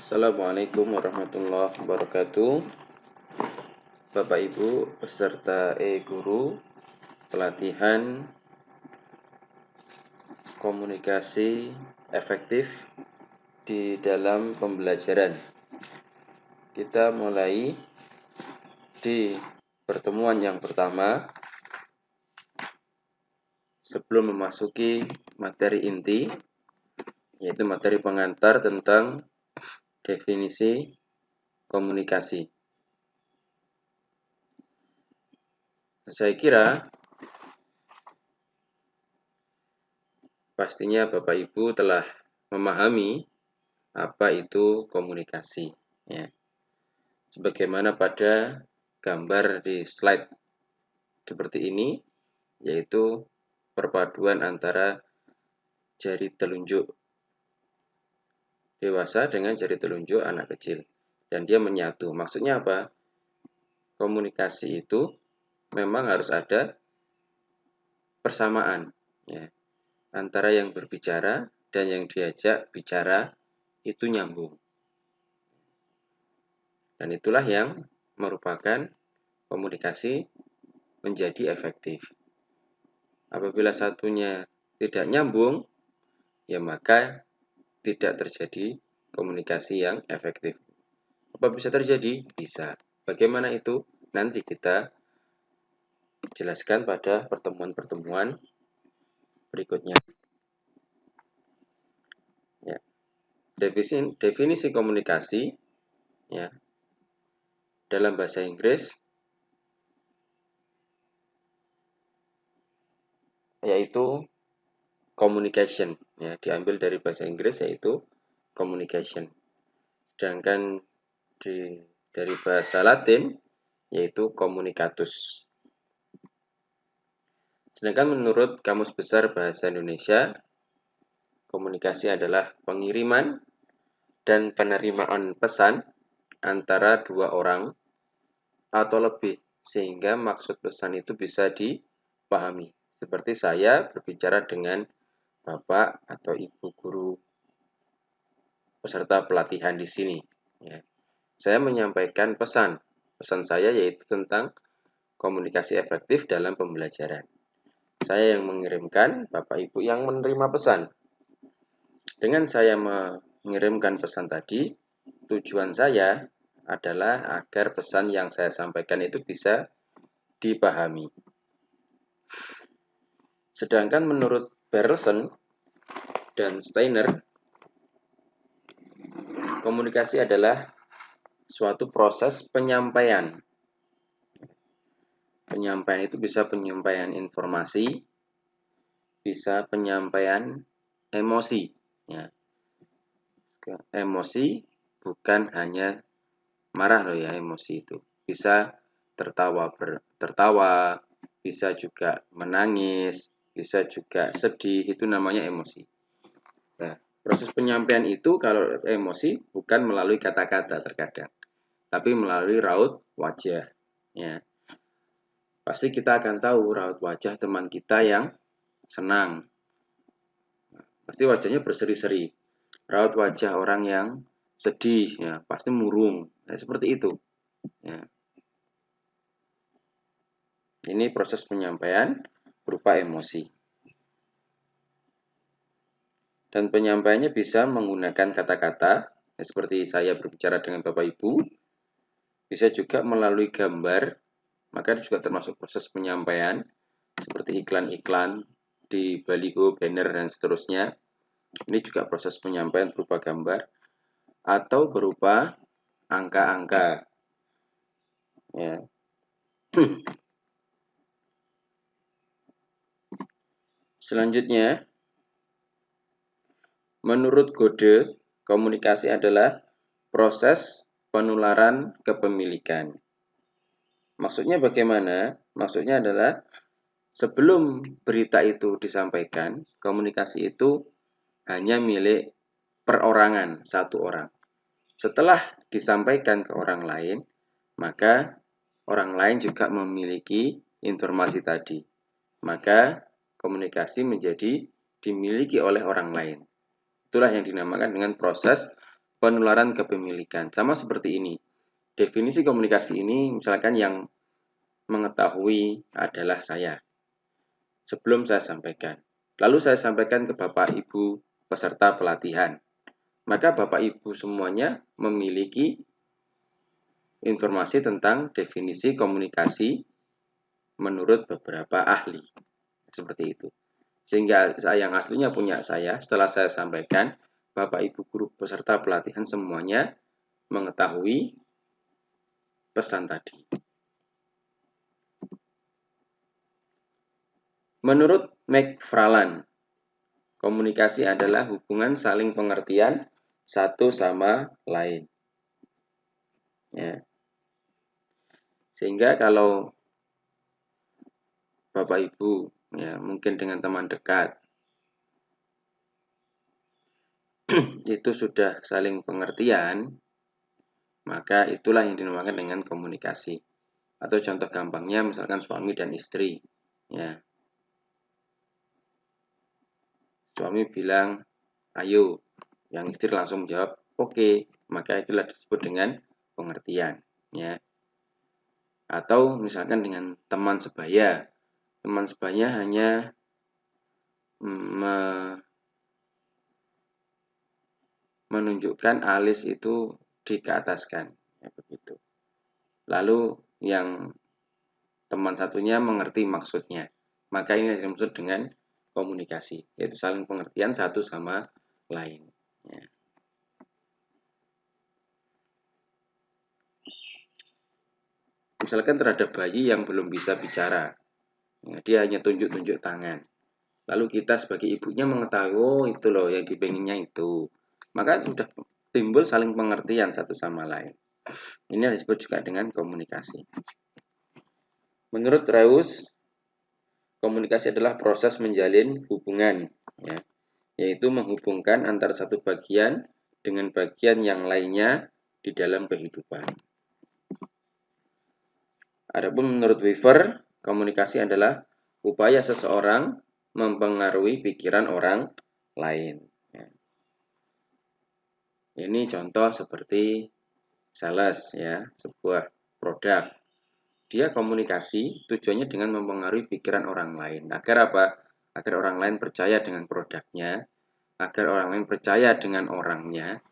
Assalamualaikum warahmatullahi wabarakatuh. Bapak Ibu peserta e-guru pelatihan komunikasi efektif di dalam pembelajaran. Kita mulai di pertemuan yang pertama. Sebelum memasuki materi inti, yaitu materi pengantar tentang definisi komunikasi. Saya kira pastinya Bapak Ibu telah memahami apa itu komunikasi, ya. Sebagaimana pada gambar di slide seperti ini, yaitu perpaduan antara jari telunjuk dewasa dengan jari telunjuk anak kecil, dan dia menyatu. Maksudnya apa? Komunikasi itu memang harus ada persamaan, ya, antara yang berbicara dan yang diajak bicara itu nyambung. Dan itulah yang merupakan komunikasi menjadi efektif. Apabila satunya tidak nyambung, ya maka tidak terjadi komunikasi yang efektif. Apa bisa terjadi? Bisa. Bagaimana itu? Nanti kita jelaskan pada pertemuan-pertemuan berikutnya. Ya. Definisi komunikasi, ya, dalam bahasa Inggris yaitu communication, ya, diambil dari bahasa Inggris yaitu communication. Sedangkan dari bahasa Latin yaitu communicatus. Sedangkan menurut Kamus Besar Bahasa Indonesia, komunikasi adalah pengiriman dan penerimaan pesan antara dua orang atau lebih, sehingga maksud pesan itu bisa dipahami. Seperti saya berbicara dengan Bapak atau Ibu guru peserta pelatihan di sini, ya. Saya menyampaikan pesan saya yaitu tentang komunikasi efektif dalam pembelajaran. Saya yang mengirimkan, Bapak Ibu yang menerima pesan. Dengan saya mengirimkan pesan tadi, tujuan saya adalah agar pesan yang saya sampaikan itu bisa dipahami. Sedangkan menurut Berlson dan Steiner, komunikasi adalah suatu proses penyampaian. Penyampaian itu bisa penyampaian informasi, bisa penyampaian emosi, ya. Emosi bukan hanya marah loh, ya. Emosi itu bisa tertawa, bisa juga menangis, bisa juga sedih, itu namanya emosi. Nah, proses penyampaian itu kalau emosi bukan melalui kata-kata terkadang, tapi melalui raut wajah, ya. Pasti kita akan tahu raut wajah teman kita yang senang. Pasti wajahnya berseri-seri. Raut wajah orang yang sedih, ya, pasti murung. Nah, seperti itu, ya. Ini proses penyampaian berupa emosi. Dan penyampaiannya bisa menggunakan kata-kata, ya, seperti saya berbicara dengan Bapak Ibu. Bisa juga melalui gambar, maka juga termasuk proses penyampaian, seperti iklan-iklan di baliho, banner, dan seterusnya. Ini juga proses penyampaian berupa gambar atau berupa angka-angka, ya. Selanjutnya, menurut Gode, komunikasi adalah proses penularan kepemilikan. Maksudnya bagaimana? Maksudnya adalah sebelum berita itu disampaikan, komunikasi itu hanya milik perorangan, satu orang. Setelah disampaikan ke orang lain, maka orang lain juga memiliki informasi tadi. Maka komunikasi menjadi dimiliki oleh orang lain. Itulah yang dinamakan dengan proses penularan kepemilikan. Sama seperti ini. Definisi komunikasi ini misalkan yang mengetahui adalah saya. Sebelum saya sampaikan. Lalu saya sampaikan ke Bapak Ibu peserta pelatihan. Maka Bapak Ibu semuanya memiliki informasi tentang definisi komunikasi menurut beberapa ahli. Seperti itu. Sehingga yang aslinya punya saya, setelah saya sampaikan, Bapak Ibu guru peserta pelatihan semuanya mengetahui pesan tadi. Menurut McFarland, komunikasi adalah hubungan saling pengertian satu sama lain. Ya. Sehingga kalau Bapak Ibu ya mungkin dengan teman dekat itu sudah saling pengertian, maka itulah yang dinamakan dengan komunikasi. Atau contoh gampangnya misalkan suami dan istri. Ya. Suami bilang, ayo. Yang istri langsung menjawab, oke. Maka itulah disebut dengan pengertian. Ya. Atau misalkan dengan teman sebaya. Teman sebaya hanya menunjukkan alis itu dikeataskan. Ya, begitu. Lalu yang teman satunya mengerti maksudnya. Maka ini dimaksud dengan komunikasi, yaitu saling pengertian satu sama lain. Ya. Misalkan terhadap bayi yang belum bisa bicara, ya, dia hanya tunjuk-tunjuk tangan. Lalu kita sebagai ibunya mengetahui, oh itu loh yang dipenginnya itu. Maka sudah timbul saling pengertian satu sama lain. Ini disebut juga dengan komunikasi. Menurut Reus, komunikasi adalah proses menjalin hubungan, ya, yaitu menghubungkan antara satu bagian dengan bagian yang lainnya di dalam kehidupan. Adapun menurut Weaver, komunikasi adalah upaya seseorang mempengaruhi pikiran orang lain. Ya. Ini contoh seperti sales, ya, sebuah produk. Dia komunikasi tujuannya dengan mempengaruhi pikiran orang lain. Agar apa? Agar orang lain percaya dengan produknya, agar orang lain percaya dengan orangnya,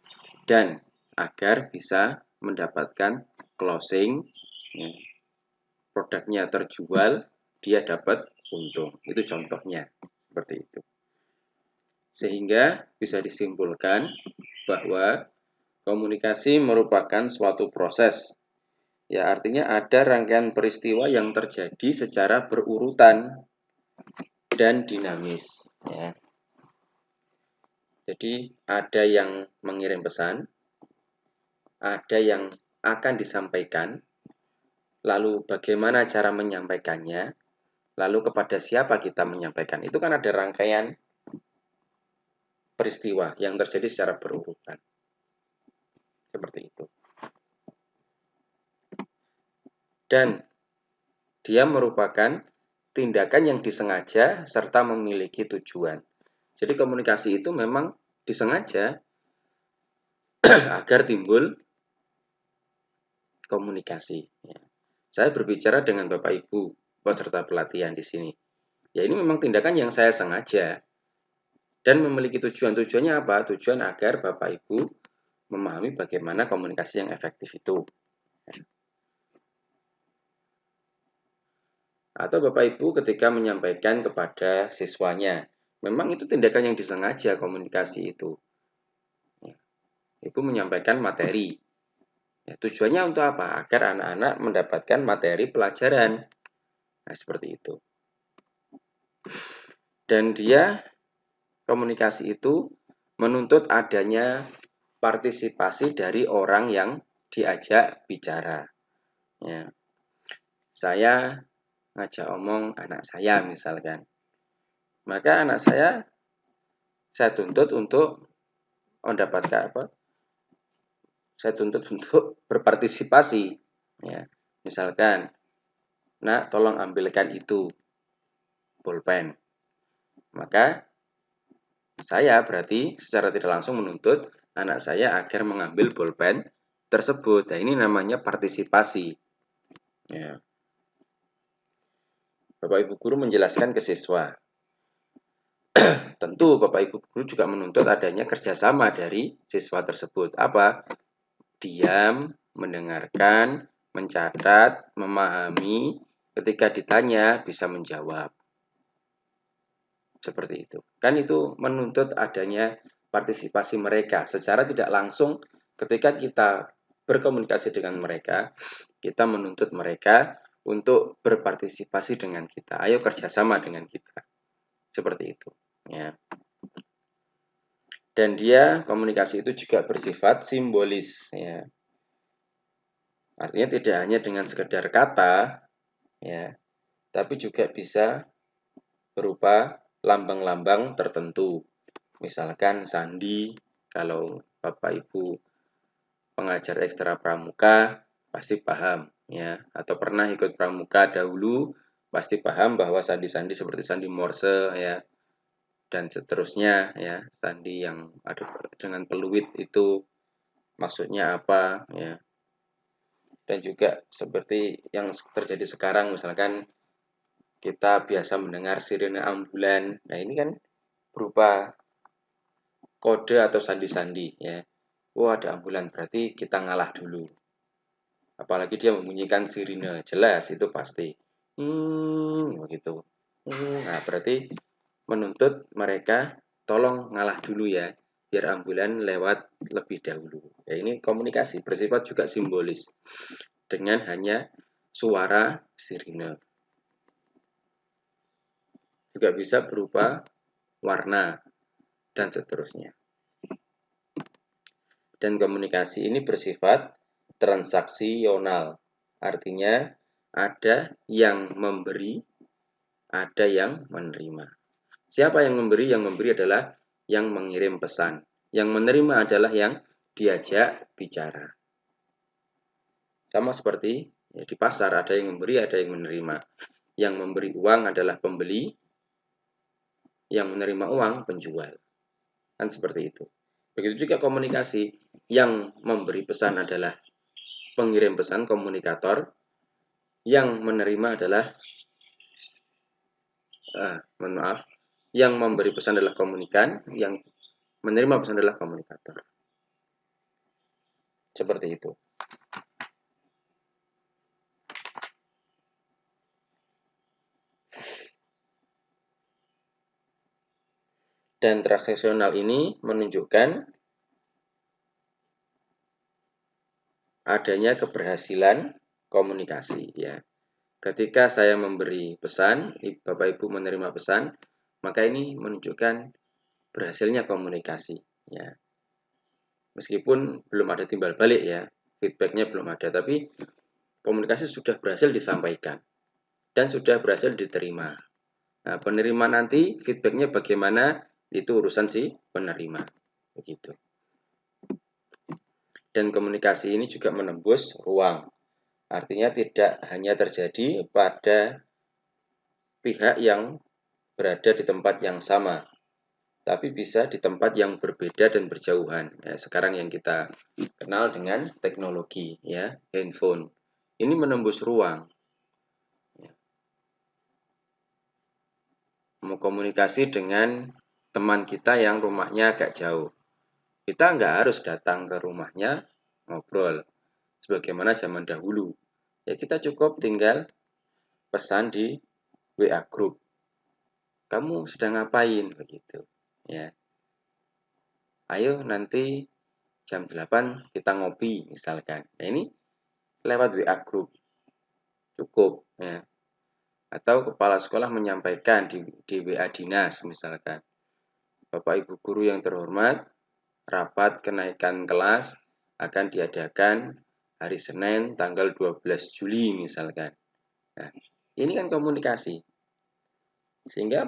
dan agar bisa mendapatkan closing, ya, produknya terjual, dia dapat untung. Itu contohnya, seperti itu. Sehingga bisa disimpulkan bahwa komunikasi merupakan suatu proses. Ya, artinya ada rangkaian peristiwa yang terjadi secara berurutan dan dinamis. Ya. Jadi ada yang mengirim pesan, ada yang akan disampaikan, lalu bagaimana cara menyampaikannya, lalu kepada siapa kita menyampaikan. Itu kan ada rangkaian peristiwa yang terjadi secara berurutan. Seperti itu. Dan dia merupakan tindakan yang disengaja serta memiliki tujuan. Jadi komunikasi itu memang disengaja agar timbul komunikasi. Ya. Saya berbicara dengan Bapak Ibu peserta pelatihan di sini. Ya ini memang tindakan yang saya sengaja dan memiliki tujuan. Tujuannya apa? Tujuan agar Bapak Ibu memahami bagaimana komunikasi yang efektif itu. Atau Bapak Ibu ketika menyampaikan kepada siswanya, memang itu tindakan yang disengaja komunikasi itu. Ibu menyampaikan materi. Ya, tujuannya untuk apa? Agar anak-anak mendapatkan materi pelajaran. Nah, seperti itu. Dan dia komunikasi itu menuntut adanya partisipasi dari orang yang diajak bicara. Ya. Saya ngajak omong anak saya misalkan. Maka anak saya tuntut untuk mendapatkan apa? Saya tuntut untuk berpartisipasi. Ya. Misalkan, nak tolong ambilkan itu pulpen. Maka saya berarti secara tidak langsung menuntut anak saya agar mengambil bolpen tersebut. Nah, ini namanya partisipasi. Ya. Bapak Ibu guru menjelaskan ke siswa. Tentu Bapak Ibu guru juga menuntut adanya kerjasama dari siswa tersebut. Apa? Diam, mendengarkan, mencatat, memahami, ketika ditanya bisa menjawab. Seperti itu. Kan itu menuntut adanya partisipasi mereka. Secara tidak langsung ketika kita berkomunikasi dengan mereka, kita menuntut mereka untuk berpartisipasi dengan kita. Ayo kerjasama dengan kita. Seperti itu. Ya. Dan dia komunikasi itu juga bersifat simbolis. Ya. Artinya tidak hanya dengan sekedar kata, ya, tapi juga bisa berupa lambang-lambang tertentu. Misalkan sandi, kalau Bapak Ibu pengajar ekstra pramuka pasti paham, ya, atau pernah ikut pramuka dahulu pasti paham bahwa sandi-sandi seperti sandi Morse, ya, dan seterusnya, ya, sandi yang ada dengan peluit itu maksudnya apa, ya. Dan juga seperti yang terjadi sekarang, misalkan kita biasa mendengar sirene ambulan. Nah, ini kan berupa kode atau sandi-sandi, ya. Wah, ada ambulan, berarti kita ngalah dulu. Apalagi dia membunyikan sirine, jelas itu pasti. Begitu. Nah, berarti menuntut mereka tolong ngalah dulu ya, biar ambulan lewat lebih dahulu. Ya, ini komunikasi bersifat juga simbolis dengan hanya suara sirine. Juga bisa berupa warna dan seterusnya. Dan komunikasi ini bersifat transaksional. Artinya ada yang memberi, ada yang menerima. Siapa yang memberi? Yang memberi adalah yang mengirim pesan. Yang menerima adalah yang diajak bicara. Sama seperti ya, di pasar ada yang memberi, ada yang menerima. Yang memberi uang adalah pembeli, yang menerima uang penjual. Kan seperti itu. Begitu juga komunikasi. Yang memberi pesan adalah pengirim pesan, komunikator. Yang menerima adalah yang memberi pesan adalah komunikan, yang menerima pesan adalah komunikator. Seperti itu. Dan transaksional ini menunjukkan adanya keberhasilan komunikasi, ya. Ketika saya memberi pesan, Bapak Ibu menerima pesan, maka ini menunjukkan berhasilnya komunikasi, ya. Meskipun belum ada timbal balik, ya, feedbacknya belum ada, tapi komunikasi sudah berhasil disampaikan dan sudah berhasil diterima. Nah, penerima nanti feedbacknya bagaimana, itu urusan si penerima, begitu. Dan komunikasi ini juga menembus ruang. Artinya tidak hanya terjadi pada pihak yang berada di tempat yang sama, tapi bisa di tempat yang berbeda dan berjauhan. Ya, sekarang yang kita kenal dengan teknologi, ya, handphone. Ini menembus ruang. Mau komunikasi dengan teman kita yang rumahnya agak jauh. Kita nggak harus datang ke rumahnya ngobrol sebagaimana zaman dahulu. Ya, kita cukup tinggal pesan di WA group. Kamu sedang ngapain begitu, ya. Ayo nanti jam 8 kita ngopi misalkan. Nah, ini lewat WA group. Cukup, ya. Atau kepala sekolah menyampaikan di WA dinas misalkan. Bapak Ibu guru yang terhormat, rapat kenaikan kelas akan diadakan hari Senin tanggal 12 Juli misalkan. Nah, ini kan komunikasi. Sehingga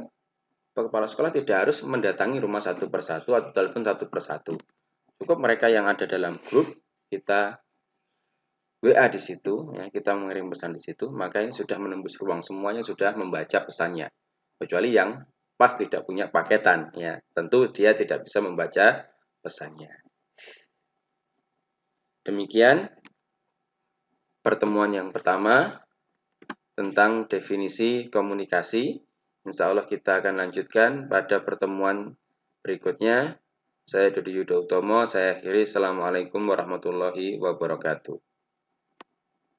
kepala sekolah tidak harus mendatangi rumah satu persatu atau telepon satu persatu. Cukup mereka yang ada dalam grup, kita WA di situ, ya, kita mengirim pesan di situ, maka ini sudah menembus ruang, semuanya sudah membaca pesannya. Kecuali yang pas tidak punya paketan, ya, tentu dia tidak bisa membaca pesannya. Demikian pertemuan yang pertama tentang definisi komunikasi. Insya Allah kita akan lanjutkan pada pertemuan berikutnya. Saya Dodi Yudo Utomo, saya akhiri. Assalamualaikum warahmatullahi wabarakatuh.